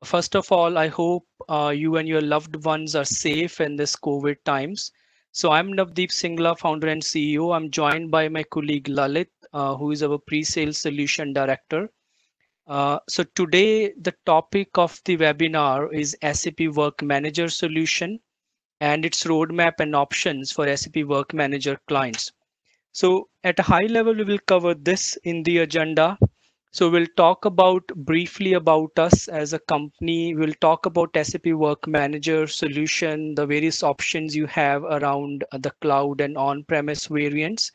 First of all, I hope you and your loved ones are safe in this COVID times. So I'm Navdeep Singla, founder and CEO. I'm joined by my colleague Lalit, who is our pre-sales solution director. So today the topic of the webinar is SAP Work Manager solution and its roadmap and options for SAP Work Manager clients. So at a high level, we will cover this in the agenda. So we'll talk about briefly about us as a company. We'll talk about SAP Work Manager solution, the various options you have around the cloud and on-premise variants.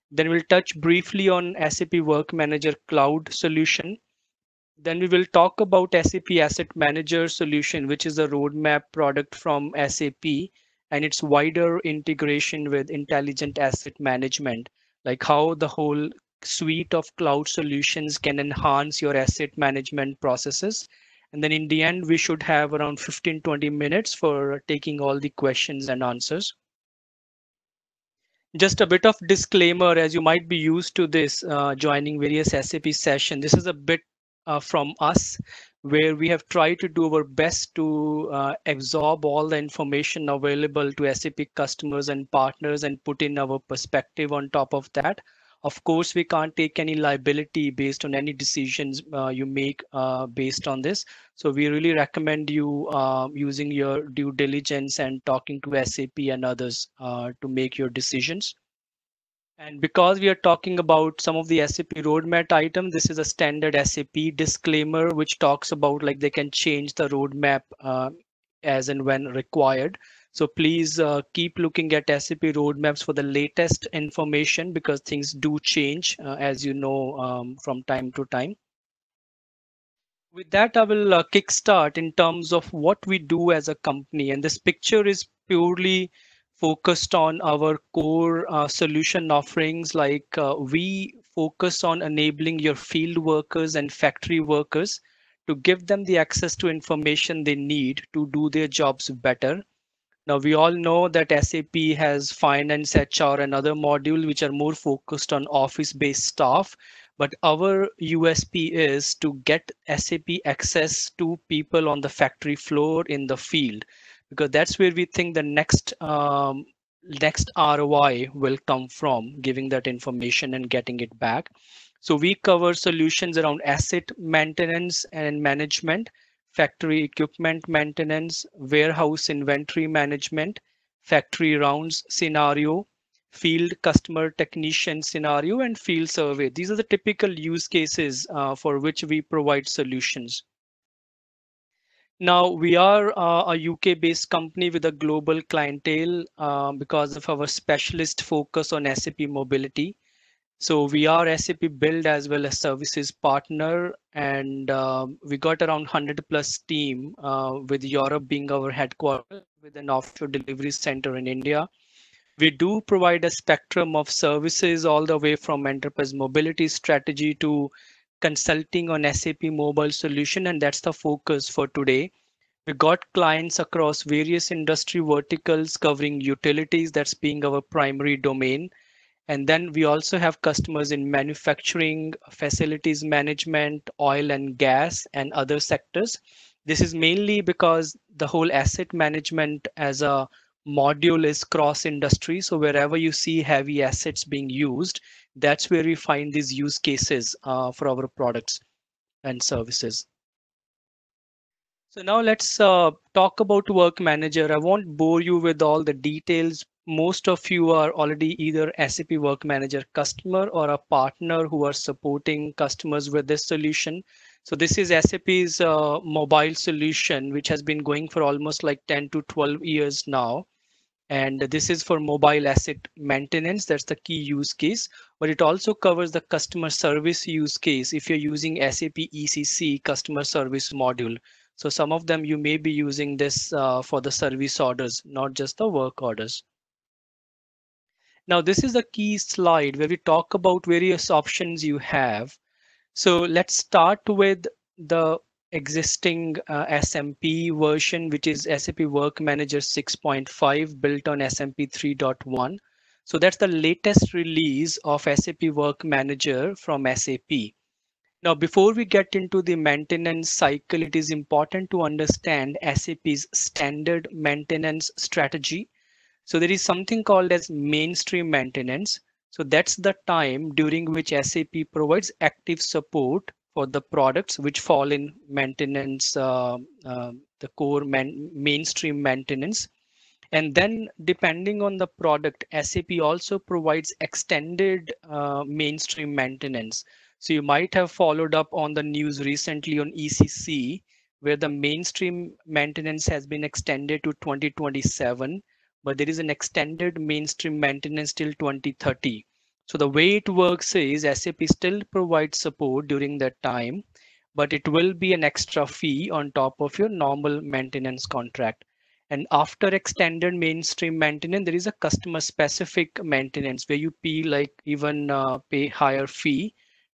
Then we'll touch briefly on SAP Work Manager Cloud solution. Then we will talk about SAP Asset Manager solution, which is a roadmap product from SAP and its wider integration with intelligent asset management, like how the whole suite of cloud solutions can enhance your asset management processes. And then in the end, we should have around 15-20 minutes for taking all the questions and answers. Just a bit of disclaimer, as you might be used to this joining various SAP sessions. This is a bit from us where we have tried to do our best to absorb all the information available to SAP customers and partners and put in our perspective on top of that. Of course, we can't take any liability based on any decisions you make based on this. So we really recommend you using your due diligence and talking to SAP and others to make your decisions. And because we are talking about some of the SAP roadmap item, this is a standard SAP disclaimer, which talks about like they can change the roadmap as and when required. So please keep looking at SAP roadmaps for the latest information because things do change, as you know, from time to time. With that, I will kickstart in terms of what we do as a company. And this picture is purely focused on our core solution offerings. Like we focus on enabling your field workers and factory workers to give them the access to information they need to do their jobs better. Now, we all know that SAP has finance, HR, and other modules which are more focused on office-based staff. But our USP is to get SAP access to people on the factory floor in the field, because that's where we think the next ROI will come from, giving that information and getting it back. So we cover solutions around asset maintenance and management, factory equipment maintenance, warehouse inventory management, factory rounds scenario, field customer technician scenario, and field survey. These are the typical use cases for which we provide solutions. Now, we are a UK-based company with a global clientele because of our specialist focus on SAP mobility. So we are SAP Build as well as services partner, and we got around 100 plus team with Europe being our headquarters with an offshore delivery center in India. We do provide a spectrum of services all the way from enterprise mobility strategy to consulting on SAP mobile solution, and that's the focus for today. We got clients across various industry verticals covering utilities, that's being our primary domain. And then we also have customers in manufacturing, facilities management, oil and gas, and other sectors. This is mainly because the whole asset management as a module is cross industry. So wherever you see heavy assets being used, that's where we find these use cases for our products and services. So now let's talk about Work Manager. I won't bore you with all the details. Most of you are already either SAP Work Manager customer or a partner who are supporting customers with this solution. So this is SAP's mobile solution, which has been going for almost like 10 to 12 years now. And this is for mobile asset maintenance. That's the key use case, but it also covers the customer service use case if you're using SAP ECC customer service module. So some of them you may be using this for the service orders, not just the work orders. Now, this is a key slide where we talk about various options you have. So let's start with the existing SMP version, which is SAP Work Manager 6.5 built on SMP 3.1. So that's the latest release of SAP Work Manager from SAP. Now, before we get into the maintenance cycle, it is important to understand SAP's standard maintenance strategy. So there is something called as mainstream maintenance. So that's the time during which SAP provides active support for the products which fall in maintenance, the core mainstream maintenance. And then depending on the product, SAP also provides extended mainstream maintenance. So you might have followed up on the news recently on ECC, where the mainstream maintenance has been extended to 2027, but there is an extended mainstream maintenance till 2030. So the way it works is SAP still provides support during that time, but it will be an extra fee on top of your normal maintenance contract. And after extended mainstream maintenance, there is a customer specific maintenance where you pay like even pay higher fee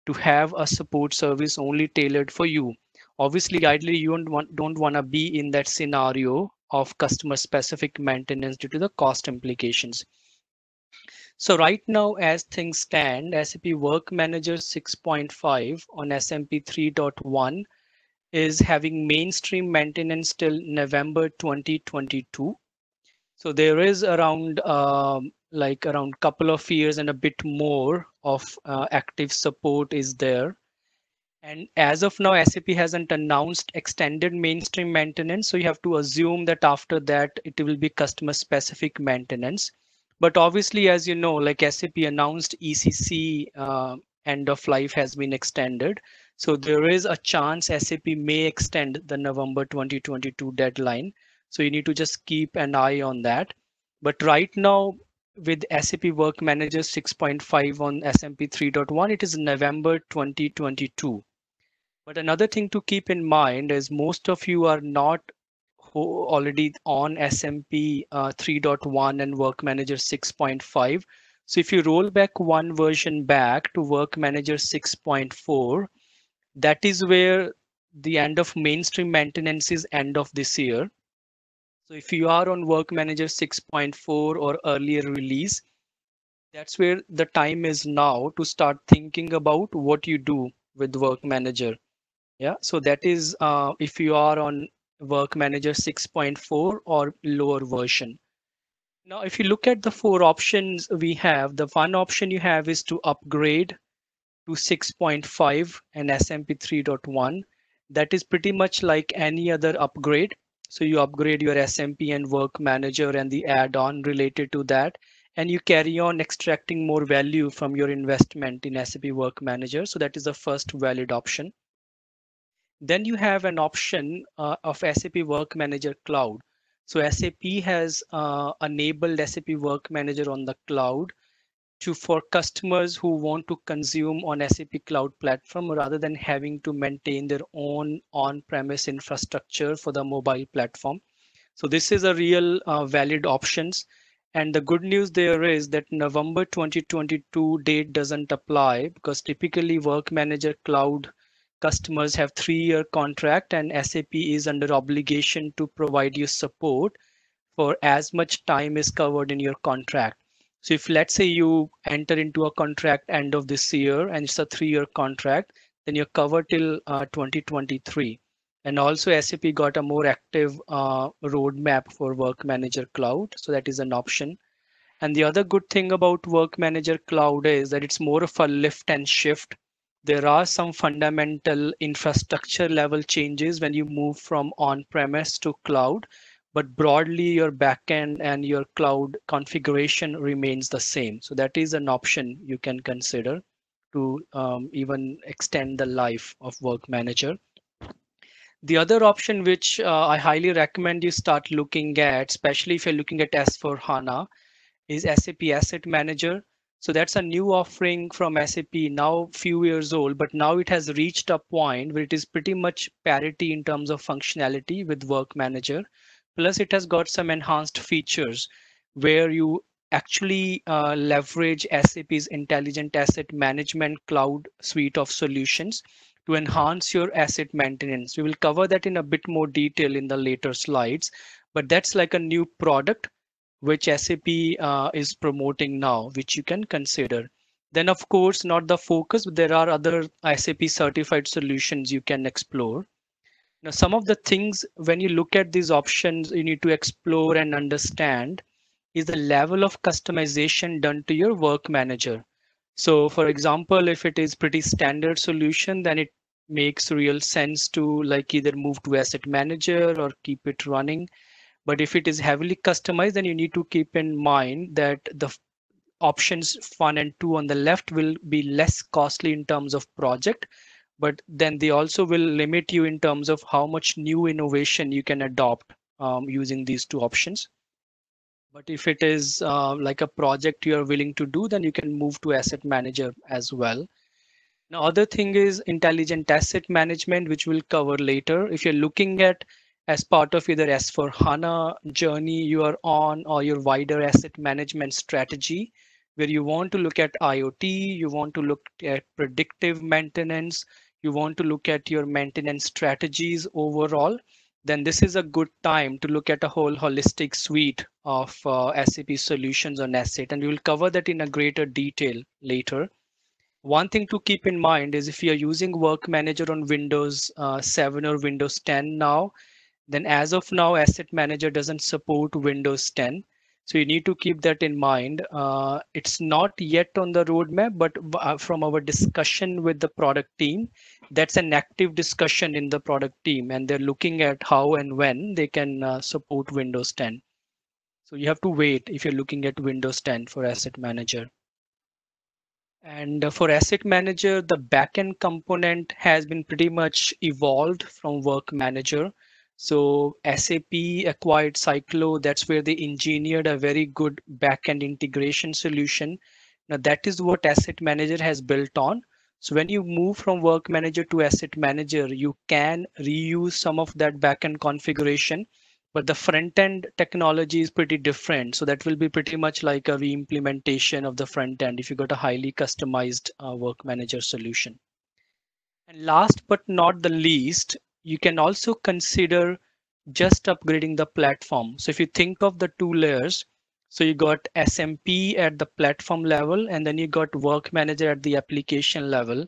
to have a support service only tailored for you. Obviously, ideally, you don't want to be in that scenario of customer specific maintenance due to the cost implications. So right now, as things stand, SAP Work Manager 6.5 on SMP 3.1 is having mainstream maintenance till November 2022. So there is around like around couple of years and a bit more of active support is there. And as of now, SAP hasn't announced extended mainstream maintenance. So you have to assume that after that, it will be customer specific maintenance. But obviously, as you know, like SAP announced ECC end of life has been extended. So there is a chance SAP may extend the November 2022 deadline. So you need to just keep an eye on that. But right now, with SAP Work Manager 6.5 on SMP 3.1, it is November 2022. But another thing to keep in mind is most of you are not already on SMP 3.1 and Work Manager 6.5. So if you roll back one version back to Work Manager 6.4, that is where the end of mainstream maintenance is end of this year. So if you are on Work Manager 6.4 or earlier release, that's where the time is now to start thinking about what you do with Work Manager. Yeah, so that is if you are on Work Manager 6.4 or lower version. Now, if you look at the four options we have, the one option you have is to upgrade to 6.5 and SMP 3.1. That is pretty much like any other upgrade. So you upgrade your SMP and Work Manager and the add-on related to that, and you carry on extracting more value from your investment in SAP Work Manager. So that is the first valid option. Then you have an option of SAP Work Manager Cloud. So SAP has enabled SAP Work Manager on the cloud to for customers who want to consume on SAP Cloud Platform rather than having to maintain their own on-premise infrastructure for the mobile platform. So this is a real valid options. And the good news there is that November 2022 date doesn't apply because typically Work Manager Cloud customers have 3-year contract and SAP is under obligation to provide you support for as much time is covered in your contract. So if let's say you enter into a contract end of this year and it's a 3-year contract, then you're covered till 2023. And also SAP got a more active roadmap for Work Manager Cloud. So that is an option. And the other good thing about Work Manager Cloud is that it's more of a lift and shift. There are some fundamental infrastructure level changes when you move from on-premise to cloud, but broadly your backend and your cloud configuration remains the same. So that is an option you can consider to even extend the life of Work Manager. The other option which I highly recommend you start looking at, especially if you're looking at S4HANA, is SAP Asset Manager. So that's a new offering from SAP, now few years old, but now it has reached a point where it is pretty much parity in terms of functionality with Work Manager. Plus it has got some enhanced features where you actually leverage SAP's Intelligent Asset Management Cloud suite of solutions to enhance your asset maintenance. We will cover that in a bit more detail in the later slides, but that's like a new product which SAP is promoting now, which you can consider. Then of course, not the focus, but there are other SAP certified solutions you can explore. Now, some of the things when you look at these options, you need to explore and understand is the level of customization done to your work manager. So for example, if it is pretty standard solution, then it makes real sense to like either move to asset manager or keep it running. But if it is heavily customized, then you need to keep in mind that the options 1 and 2 on the left will be less costly in terms of project, but then they also will limit you in terms of how much new innovation you can adopt using these two options. But if it is like a project you are willing to do, then you can move to asset manager as well. Now, other thing is intelligent asset management, which we'll cover later. If you're looking at as part of either S4 HANA journey you are on or your wider asset management strategy, where you want to look at IoT, you want to look at predictive maintenance, you want to look at your maintenance strategies overall, then this is a good time to look at a whole holistic suite of SAP solutions on asset. And we will cover that in a greater detail later. One thing to keep in mind is if you're using Work Manager on Windows 7 or Windows 10 now, then as of now, Asset Manager doesn't support Windows 10. So you need to keep that in mind. It's not yet on the roadmap, but from our discussion with the product team, that's an active discussion in the product team, and they're looking at how and when they can support Windows 10. So you have to wait if you're looking at Windows 10 for Asset Manager. And for Asset Manager, the backend component has been pretty much evolved from Work Manager. So SAP acquired Syclo. That's where they engineered a very good backend integration solution. Now that is what Asset Manager has built on. So when you move from Work Manager to Asset Manager, you can reuse some of that backend configuration, but the front end technology is pretty different. So that will be pretty much like a re-implementation of the front end if you got a highly customized work manager solution. And last but not the least, you can also consider just upgrading the platform. So if you think of the two layers, so you got SMP at the platform level, and then you got work manager at the application level.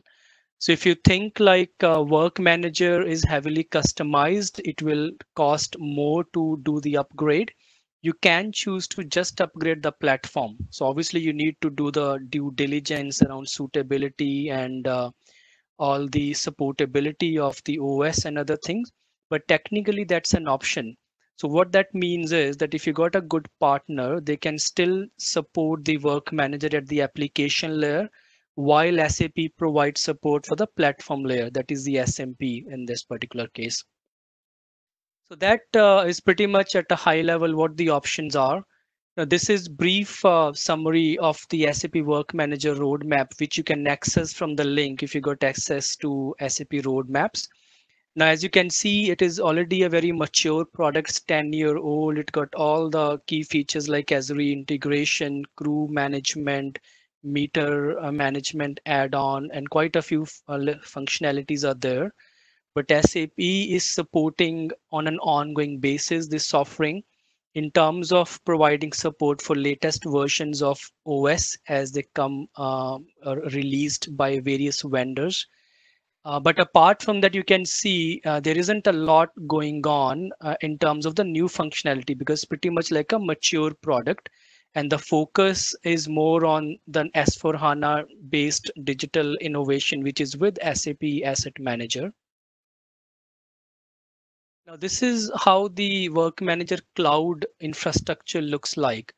So if you think like Work Manager is heavily customized, it will cost more to do the upgrade. You can choose to just upgrade the platform. So obviously you need to do the due diligence around suitability and all the supportability of the OS and other things. But technically that's an option. So what that means is that if you got a good partner, they can still support the Work Manager at the application layer while SAP provides support for the platform layer, that is the SMP in this particular case. So that is pretty much at a high level what the options are. Now, this is brief summary of the SAP Work Manager roadmap, which you can access from the link if you got access to SAP roadmaps. Now, as you can see, it is already a very mature product, it's 10-year-old. It got all the key features like Azure integration, crew management, meter management add-on, and quite a few functionalities are there. But SAP is supporting on an ongoing basis this offering in terms of providing support for latest versions of OS as they come released by various vendors. But apart from that, you can see there isn't a lot going on in terms of the new functionality because pretty much like a mature product. And the focus is more on the S4 HANA based digital innovation, which is with SAP Asset Manager. Now, this is how the Work Manager cloud infrastructure looks like.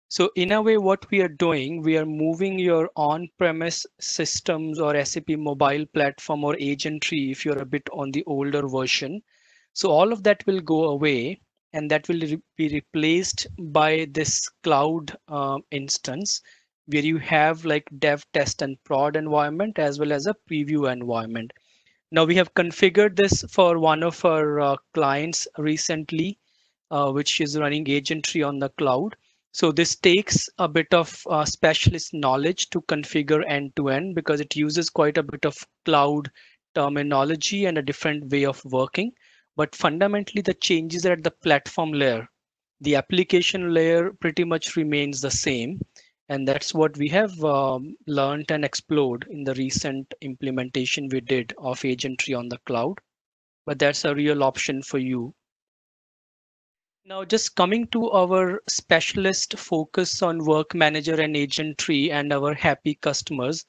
So in a way, what we are doing, we are moving your on-premise systems or SAP mobile platform or Agentry if you're a bit on the older version. So all of that will go away and that will be replaced by this cloud instance where you have like dev, test, and prod environment as well as a preview environment. Now we have configured this for one of our clients recently, which is running Agentry on the cloud. So this takes a bit of specialist knowledge to configure end to end because it uses quite a bit of cloud terminology and a different way of working. But fundamentally, the changes are at the platform layer. The application layer pretty much remains the same. And that's what we have learned and explored in the recent implementation we did of Agentry on the cloud. But that's a real option for you. Now, just coming to our specialist focus on Work Manager and Agentry and our happy customers,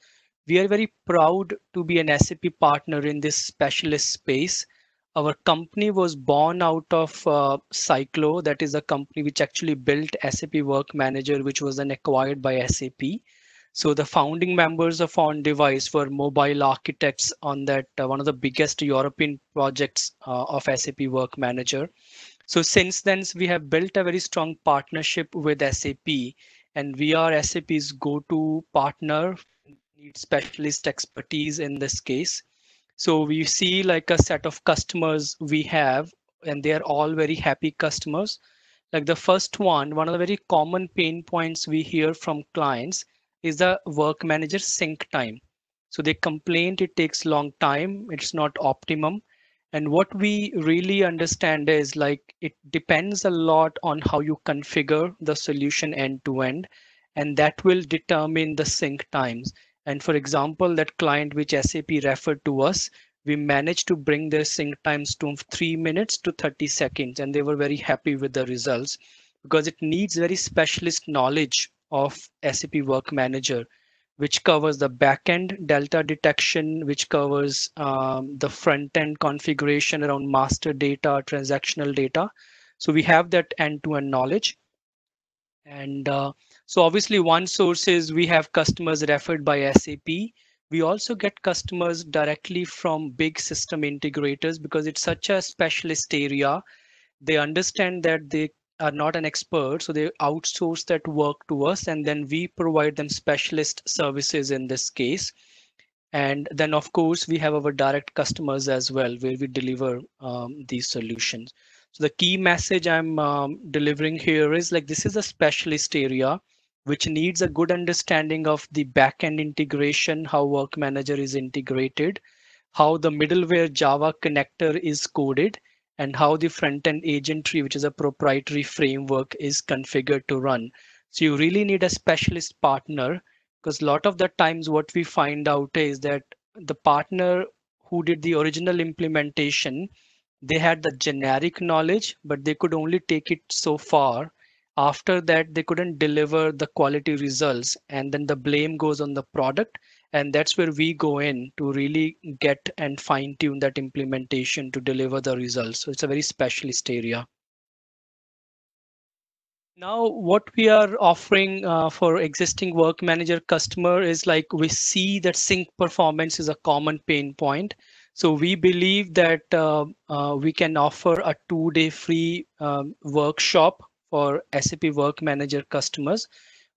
we are very proud to be an SAP partner in this specialist space. Our company was born out of Syclo, that is a company which actually built SAP Work Manager, which was then acquired by SAP. So the founding members of On Device were mobile architects on that one of the biggest European projects of SAP Work Manager. So since then, we have built a very strong partnership with SAP, and we are SAP's go-to partner, need specialist expertise in this case. So we see like a set of customers we have, and they are all very happy customers. Like the first one of the very common pain points we hear from clients is the work manager sync time. So they complain it takes long time, it's not optimum. And what we really understand is like it depends a lot on how you configure the solution end to end, and that will determine the sync times. And for example, that client which SAP referred to us, we managed to bring their sync times to 3 minutes to 30 seconds, and they were very happy with the results because it needs very specialist knowledge of SAP Work Manager, which covers the backend delta detection, which covers the front end configuration around master data, transactional data. So we have that end-to-end knowledge. And so obviously one source is we have customers referred by SAP. We also get customers directly from big system integrators because it's such a specialist area. They understand that they are not an expert, so they outsource that work to us, and then we provide them specialist services in this case. And then, of course, we have our direct customers as well, where we deliver these solutions. So the key message I'm delivering here is like this is a specialist area which needs a good understanding of the backend integration, how Work Manager is integrated, how the middleware Java connector is coded, and how the front-end agentry, which is a proprietary framework, is configured to run. So you really need a specialist partner because a lot of the times what we find out is that the partner who did the original implementation, they had the generic knowledge, but they could only take it so far. After that, they couldn't deliver the quality results, and then the blame goes on the product. And that's where we go in to really get and fine tune that implementation to deliver the results. So it's a very specialist area. Now, what we are offering for existing work manager customer is like we see that sync performance is a common pain point. So we believe that we can offer a 2-day free workshop for SAP Work Manager customers,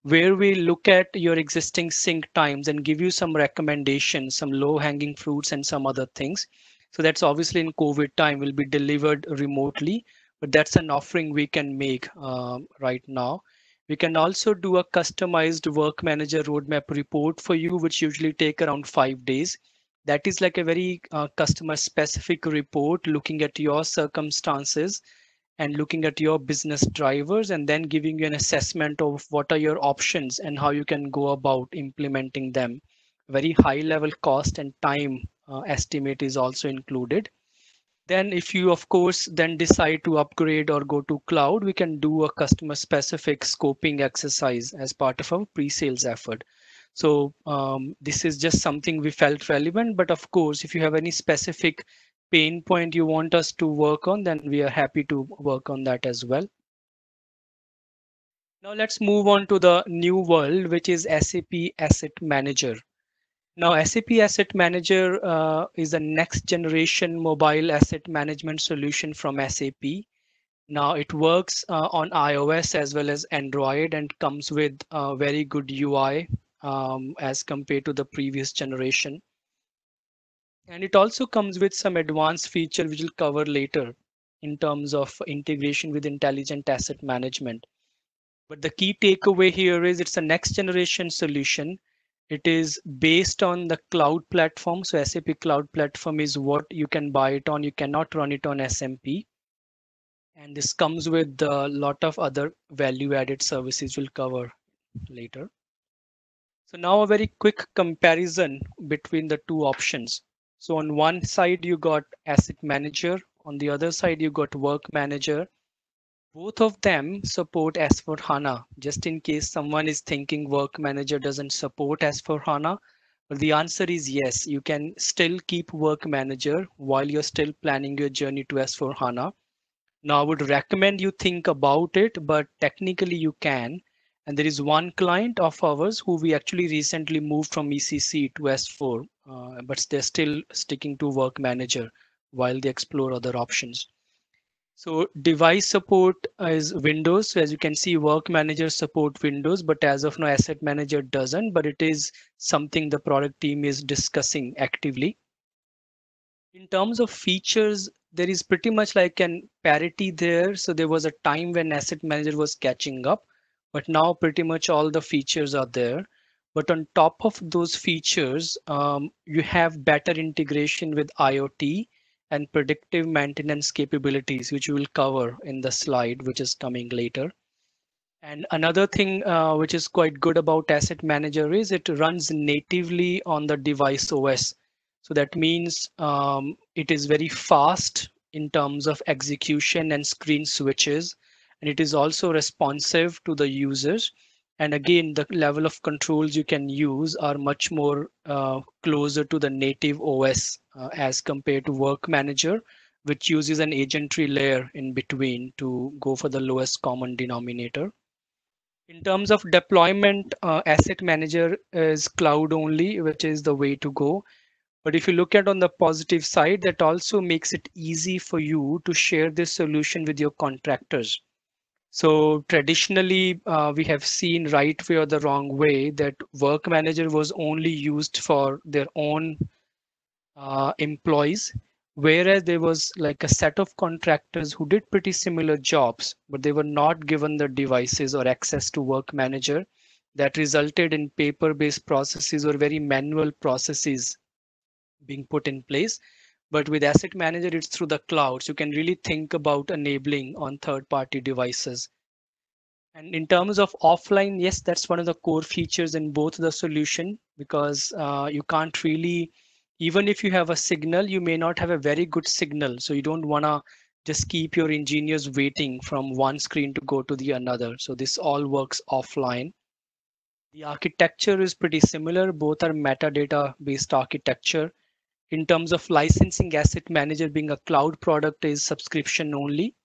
where we look at your existing sync times and give you some recommendations, some low hanging fruits and some other things. So that's obviously in COVID time will be delivered remotely, but that's an offering we can make right now. We can also do a customized work manager roadmap report for you, which usually take around 5 days. That is like a very customer specific report looking at your circumstances and looking at your business drivers and then giving you an assessment of what are your options and how you can go about implementing them. Very high level cost and time estimate is also included. Then if you, of course, then decide to upgrade or go to cloud, we can do a customer specific scoping exercise as part of our pre-sales effort. So this is just something we felt relevant, but of course, if you have any specific pain point you want us to work on, then we are happy to work on that as well. Now let's move on to the new world, which is SAP Asset Manager. Now, SAP Asset Manager is a next generation mobile asset management solution from SAP. Now, it works on iOS as well as Android and comes with a very good UI as compared to the previous generation. And it also comes with some advanced feature which we'll cover later in terms of integration with intelligent asset management. But the key takeaway here is it's a next generation solution. It is based on the cloud platform. So SAP Cloud Platform is what you can buy it on. You cannot run it on SMP. And this comes with a lot of other value added services we'll cover later. So now a very quick comparison between the two options. So on one side, you got asset manager. On the other side, you got work manager. Both of them support S/4HANA. Just in case someone is thinking work manager doesn't support S/4HANA, but the answer is yes. You can still keep work manager while you're still planning your journey to S/4HANA. Now, I would recommend you think about it, but technically you can. And there is one client of ours who we actually recently moved from ECC to S4, but they're still sticking to Work Manager while they explore other options. So device support is Windows. So as you can see, Work Manager support Windows, but as of now, Asset Manager doesn't, but it is something the product team is discussing actively. In terms of features, there is pretty much like an parity there. So there was a time when Asset Manager was catching up, but now pretty much all the features are there. But on top of those features, you have better integration with IoT and predictive maintenance capabilities, which we will cover in the slide, which is coming later. And another thing which is quite good about Asset Manager is it runs natively on the device OS. So that means it is very fast in terms of execution and screen switches. And it is also responsive to the users. And again, the level of controls you can use are much more closer to the native OS as compared to Work Manager, which uses an agentry layer in between to go for the lowest common denominator. In terms of deployment, Asset Manager is cloud only, which is the way to go. But if you look at on the positive side, that also makes it easy for you to share this solution with your contractors. So traditionally, we have seen right way or the wrong way that Work Manager was only used for their own employees, whereas there was like a set of contractors who did pretty similar jobs, but they were not given the devices or access to Work Manager. That resulted in paper-based processes or very manual processes being put in place. But with Asset Manager, it's through the cloud. So you can really think about enabling on third-party devices. And in terms of offline, yes, that's one of the core features in both the solution because you can't really, even if you have a signal, you may not have a very good signal. So you don't want to just keep your engineers waiting from one screen to go to the another. So this all works offline. The architecture is pretty similar. Both are metadata based architecture. In terms of licensing, Asset Manager being a cloud product is subscription only,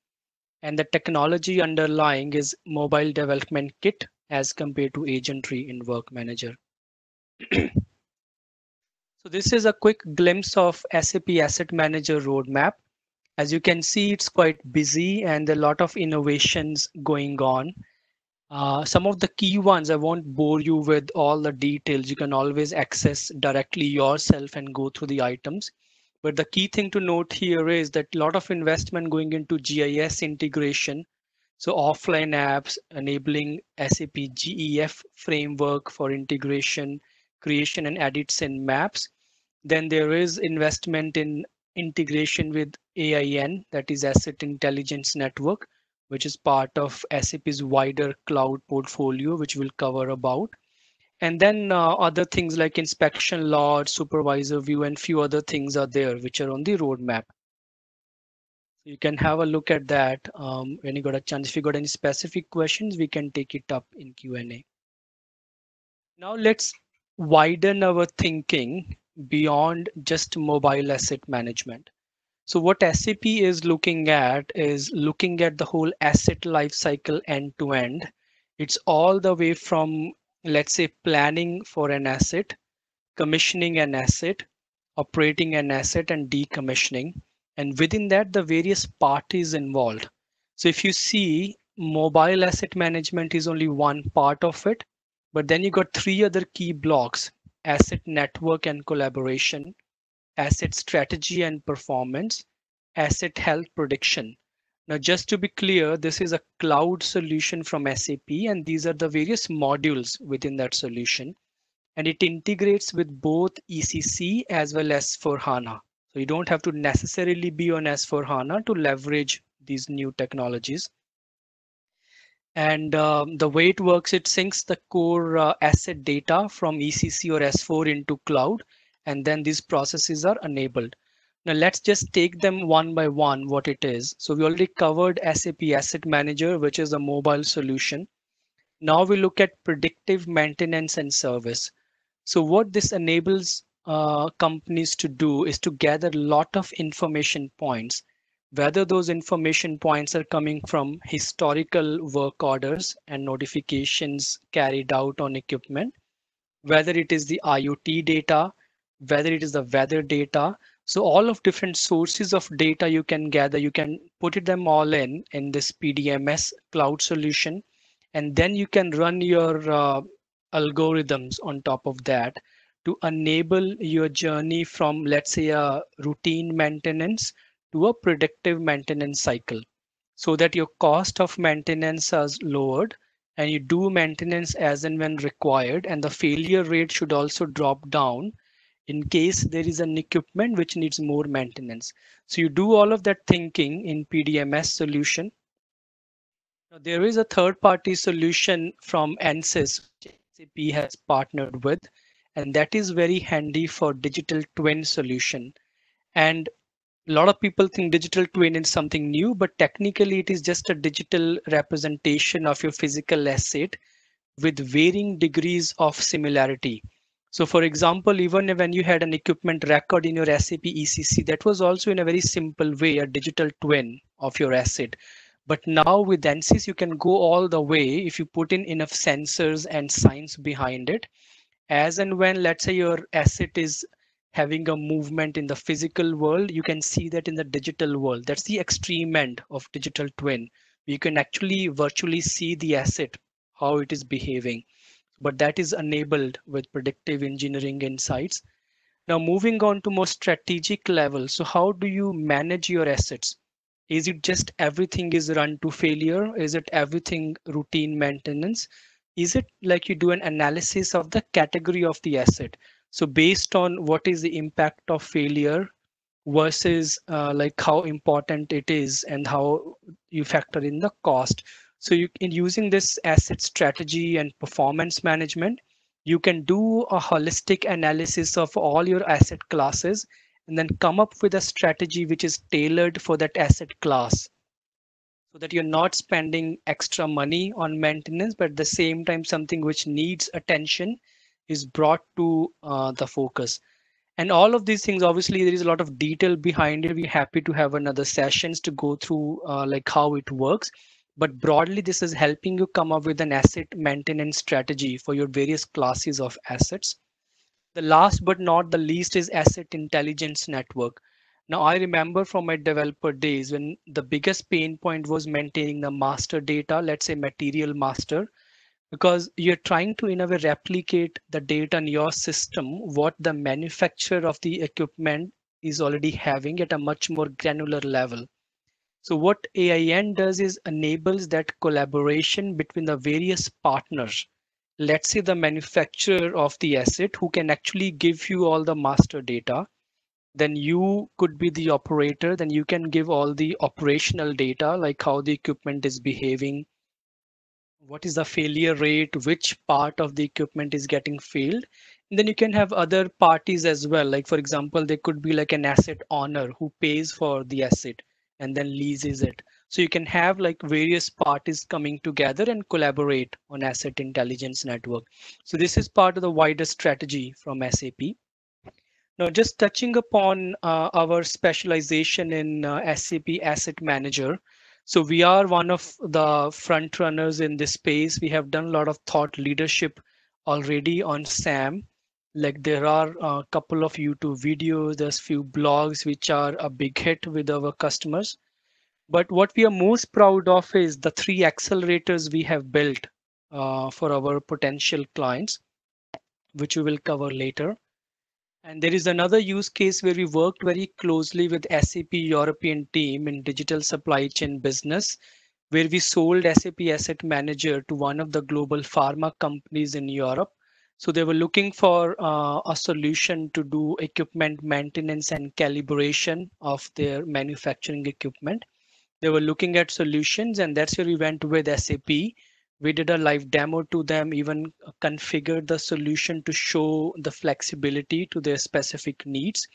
and the technology underlying is mobile development kit as compared to Agentry in Work Manager. So this is a quick glimpse of SAP Asset Manager roadmap. As you can see, it's quite busy and a lot of innovations going on. Some of the key ones, I won't bore you with all the details. You can always access directly yourself and go through the items. But the key thing to note here is that a lot of investment going into GIS integration. So offline apps enabling SAP GEF framework for integration, creation and edits in maps. Then there is investment in integration with AIN, that is Asset Intelligence Network, which is part of SAP's wider cloud portfolio, which we'll cover about. And then other things like inspection log, supervisor view, and few other things are there, which are on the roadmap. You can have a look at that when you got a chance. If you got any specific questions, we can take it up in Q&A. Now let's widen our thinking beyond just mobile asset management. So what SAP is looking at the whole asset lifecycle end to end. It's all the way from, let's say, planning for an asset, commissioning an asset, operating an asset, and decommissioning. And within that, the various parties involved. So if you see, mobile asset management is only one part of it, but then you got three other key blocks: asset network and collaboration, asset strategy and performance, asset health prediction. Now, just to be clear, this is a cloud solution from SAP, and these are the various modules within that solution. And it integrates with both ECC as well as S/4HANA. So you don't have to necessarily be on S/4HANA to leverage these new technologies. And the way it works, it syncs the core asset data from ECC or S4 into cloud, and then these processes are enabled. Now let's just take them one by one what it is. So we already covered SAP Asset Manager, which is a mobile solution. Now we look at predictive maintenance and service. So what this enables companies to do is to gather a lot of information points, whether those information points are coming from historical work orders and notifications carried out on equipment, whether it is the IoT data, whether it is the weather data. So all of different sources of data you can gather, you can put it them all in this PDMS cloud solution, and then you can run your algorithms on top of that to enable your journey from, let's say, a routine maintenance to a predictive maintenance cycle, so that your cost of maintenance is lowered and you do maintenance as and when required, and the failure rate should also drop down in case there is an equipment which needs more maintenance. So you do all of that thinking in PDMS solution. Now, there is a third party solution from ANSYS which SAP has partnered with, and that is very handy for digital twin solution. And a lot of people think digital twin is something new, but technically it is just a digital representation of your physical asset with varying degrees of similarity. So for example, even when you had an equipment record in your SAP ECC, that was also in a very simple way a digital twin of your asset. But now with ANSYS, you can go all the way if you put in enough sensors and science behind it. As and when, let's say, your asset is having a movement in the physical world, you can see that in the digital world. That's the extreme end of digital twin. You can actually virtually see the asset, how it is behaving. But that is enabled with predictive engineering insights. Now moving on to more strategic level. So how do you manage your assets? Is it just everything is run to failure? Is it everything routine maintenance? Is it like you do an analysis of the category of the asset? So based on what is the impact of failure versus like how important it is and how you factor in the cost. So you, in using this asset strategy and performance management, you can do a holistic analysis of all your asset classes and then come up with a strategy which is tailored for that asset class, so that you're not spending extra money on maintenance, but at the same time something which needs attention is brought to the focus. And all of these things, obviously there is a lot of detail behind it. We're happy to have another sessions to go through like how it works, but broadly this is helping you come up with an asset maintenance strategy for your various classes of assets. The last but not the least is asset intelligence network. Now I remember from my developer days when the biggest pain point was maintaining the master data, let's say material master, because you're trying to in a way replicate the data in your system what the manufacturer of the equipment is already having at a much more granular level. So what AIN does is enables that collaboration between the various partners. Let's say the manufacturer of the asset who can actually give you all the master data, then you could be the operator, then you can give all the operational data like how the equipment is behaving, what is the failure rate, which part of the equipment is getting failed. And then you can have other parties as well. Like for example, there could be like an asset owner who pays for the asset and then leases it. So you can have like various parties coming together and collaborate on asset intelligence network. So this is part of the wider strategy from SAP. Now, just touching upon our specialization in SAP Asset Manager. So we are one of the front runners in this space. We have done a lot of thought leadership already on SAM. Like there are a couple of YouTube videos, there's few blogs which are a big hit with our customers. But what we are most proud of is the 3 accelerators we have built for our potential clients, which we will cover later. And there is another use case where we worked very closely with SAP European team in digital supply chain business, where we sold SAP Asset Manager to one of the global pharma companies in Europe. So they were looking for a solution to do equipment maintenance and calibration of their manufacturing equipment. They were looking at solutions, and that's where we went with SAP. We did a live demo to them, even configured the solution to show the flexibility to their specific needs.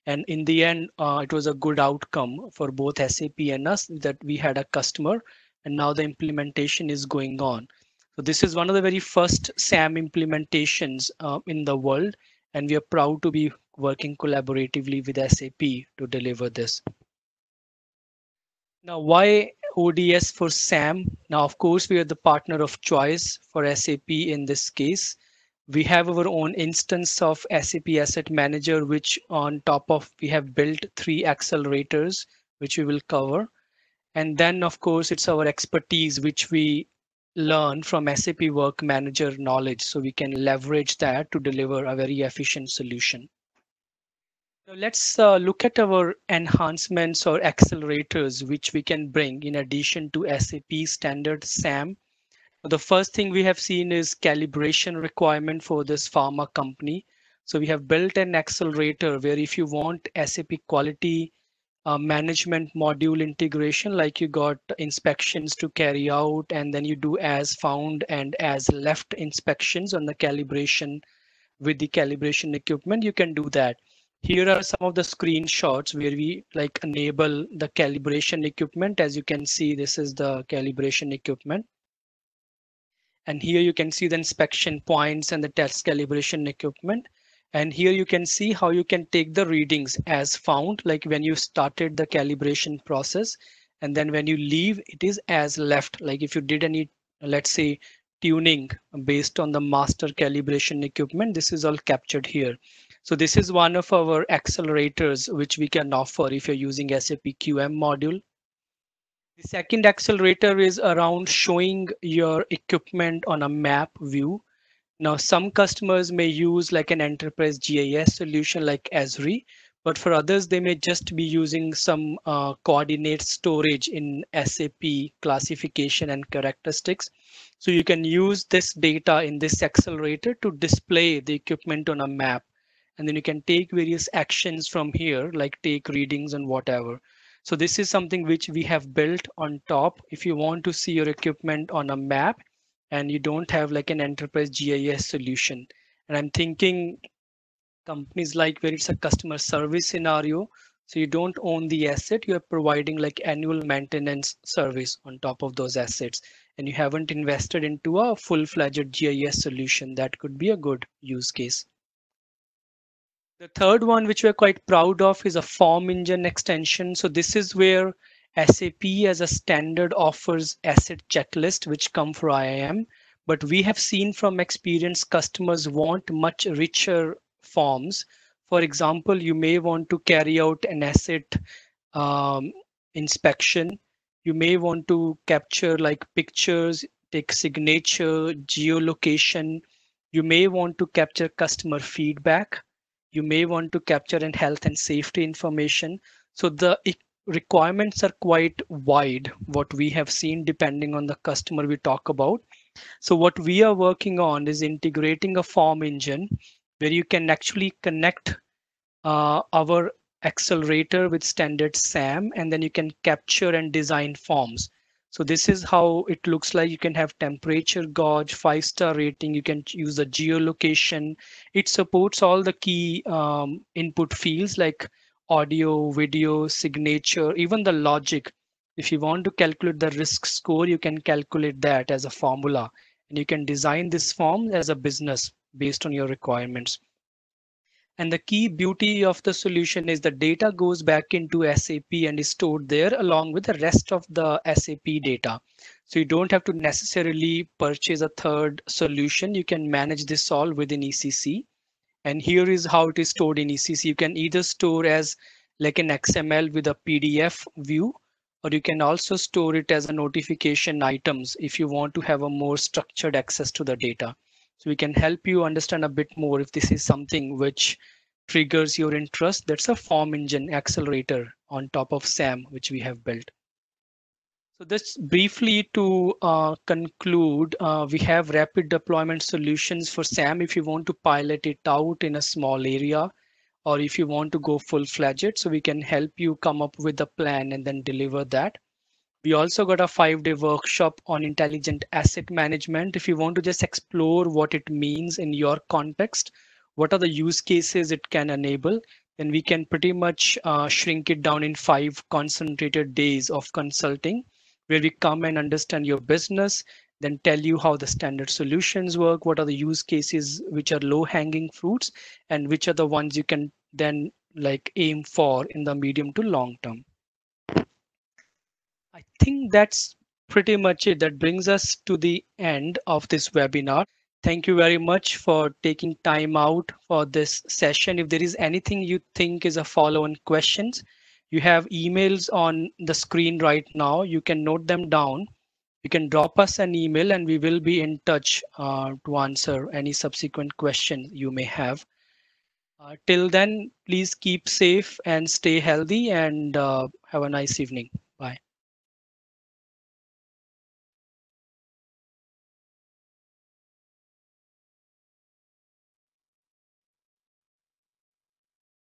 And in the end, it was a good outcome for both SAP and us that we had a customer, and now the implementation is going on. So this is one of the very first SAM implementations in the world, and we are proud to be working collaboratively with SAP to deliver this. Now, why ODS for SAM? Now, of course, we are the partner of choice for SAP in this case. We have our own instance of SAP Asset Manager, which on top of we have built 3 accelerators, which we will cover. And then, of course, it's our expertise, which we learn from SAP Work Manager knowledge. So we can leverage that to deliver a very efficient solution. Now let's look at our enhancements or accelerators, which we can bring in addition to SAP standard SAM. The first thing we have seen is calibration requirement for this pharma company. So we have built an accelerator where if you want SAP quality management module integration, like you got inspections to carry out, and then you do as found and as left inspections on the calibration with the calibration equipment, you can do that. Here are some of the screenshots where we like enable the calibration equipment. As you can see, this is the calibration equipment. And here you can see the inspection points and the test calibration equipment. And here you can see how you can take the readings as found, like when you started the calibration process. And then when you leave, it is as left. Like if you did any, let's say, tuning based on the master calibration equipment, this is all captured here. So this is one of our accelerators which we can offer if you're using SAP QM module. The second accelerator is around showing your equipment on a map view. Now, some customers may use like an enterprise GIS solution like Esri, but for others, they may just be using some coordinate storage in SAP classification and characteristics. So you can use this data in this accelerator to display the equipment on a map. And then you can take various actions from here, like take readings and whatever. So this is something which we have built on top. If you want to see your equipment on a map and you don't have like an enterprise GIS solution. And I'm thinking companies like where it's a customer service scenario. So you don't own the asset, you're providing like annual maintenance service on top of those assets. And you haven't invested into a full-fledged GIS solution. That could be a good use case. The third one, which we're quite proud of, is a form engine extension. So this is where SAP as a standard offers asset checklist, which come for IAM. But we have seen from experience customers want much richer forms. For example, you may want to carry out an asset um, inspection. You may want to capture like pictures, take signature, geolocation. You may want to capture customer feedback. You may want to capture in health and safety information. So the requirements are quite wide, what we have seen depending on the customer we talk about. So what we are working on is integrating a form engine where you can actually connect our accelerator with standard SAM, and then you can capture and design forms. So this is how it looks like. You can have temperature gauge, 5-star rating. You can use the geolocation. It supports all the key input fields like audio, video, signature, even the logic. If you want to calculate the risk score, you can calculate that as a formula. And you can design this form as a business based on your requirements. And the key beauty of the solution is the data goes back into SAP and is stored there along with the rest of the SAP data. So you don't have to necessarily purchase a third solution. You can manage this all within ECC. And here is how it is stored in ECC. You can either store as like an XML with a PDF view, or you can also store it as a notification items if you want to have a more structured access to the data. So we can help you understand a bit more if this is something which triggers your interest. That's a form engine accelerator on top of SAM, which we have built. So this briefly to conclude, we have rapid deployment solutions for SAM if you want to pilot it out in a small area, or if you want to go full-fledged. So we can help you come up with a plan and then deliver that. We also got a 5-day workshop on intelligent asset management. If you want to just explore what it means in your context, what are the use cases it can enable, then we can pretty much shrink it down in 5 concentrated days of consulting, where we come and understand your business, then tell you how the standard solutions work, what are the use cases which are low hanging fruits, and which are the ones you can then like aim for in the medium to long term. I think that's pretty much it. That brings us to the end of this webinar. Thank you very much for taking time out for this session. If there is anything you think is a follow-on questions, you have emails on the screen right now. You can note them down. You can drop us an email and we will be in touch to answer any subsequent questions you may have. Till then, please keep safe and stay healthy and have a nice evening.